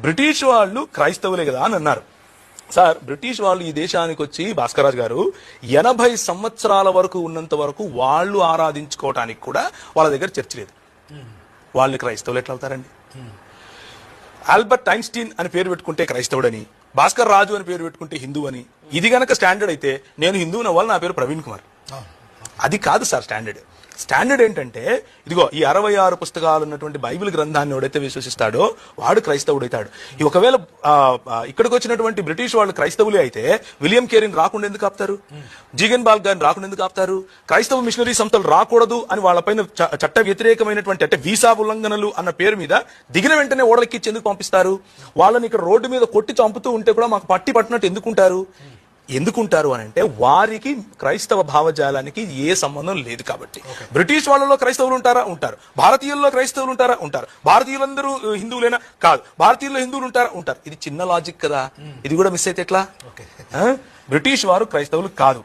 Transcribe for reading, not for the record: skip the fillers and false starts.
British వాళ్ళు క్రైస్తవులే కదా అని అన్నారు. సార్, బ్రిటిష్ వాళ్ళు ఈ దేశానికి వచ్చి భాస్కరరాజు గారు 80 సంవత్సరాల వరకు ఉన్నంత వరకు వాళ్ళు ఆరాధించుకోవటానికి కూడా వాళ్ళ దగ్గర చర్చ లేదు. వాళ్ళు క్రైస్తవులు ఎట్లా అవుతారండి? ఆల్బర్ట్ ఐన్స్టీన్ అని పేరు పెట్టుకుంటే క్రైస్తవుడని, భాస్కర్ రాజు అని పేరు పెట్టుకుంటే హిందూ అని. ఇది గనక స్టాండర్డ్ అయితే నేను హిందువుని అవ్వాలి, నా పేరు ప్రవీణ్ కుమార్. అది కాదు సార్ స్టాండర్డ్. స్టాండర్డ్ ఏంటంటే ఇదిగో ఈ 66 పుస్తకాలు ఉన్నటువంటి బైబిల్ గ్రంథాన్ని ఎవడైతే విశ్వసిస్తాడో వాడు క్రైస్తవుడు అవుతాడు. ఒకవేళ ఇక్కడికి వచ్చినటువంటి బ్రిటిష్ వాళ్ళు క్రైస్తవులే అయితే విలియం కేరీని రాకుండా ఎందుకు ఆపుతారు? జీగన్ బాల్ గారిని రాకుండా ఎందుకు ఆపుతారు? క్రైస్తవ మిషనరీ సంస్థలు రాకూడదు అని వాళ్ళపైన చట్ట వ్యతిరేకమైనటువంటి అంటే వీసా ఉల్లంఘనలు అన్న పేరు మీద దిగిన వెంటనే ఓడలెక్కించి ఎందుకు పంపిస్తారు? వాళ్ళని ఇక్కడ రోడ్డు మీద కొట్టి చంపుతూ ఉంటే కూడా మాకు పట్టినట్టు ఎందుకుంటారు అని అంటే వారికి క్రైస్తవ భావజాలానికి ఏ సంబంధం లేదు కాబట్టి. బ్రిటిష్ వాళ్ళలో క్రైస్తవులు ఉంటారా? ఉంటారు. భారతీయుల్లో క్రైస్తవులు ఉంటారా? ఉంటారు. భారతీయులందరూ హిందువులేనా? కాదు. భారతీయుల్లో హిందువులు ఉంటారా? ఉంటారు. ఇది చిన్న లాజిక్ కదా, ఇది కూడా మిస్ అయితే ఎట్లా? బ్రిటిష్ వారు క్రైస్తవులు కాదు.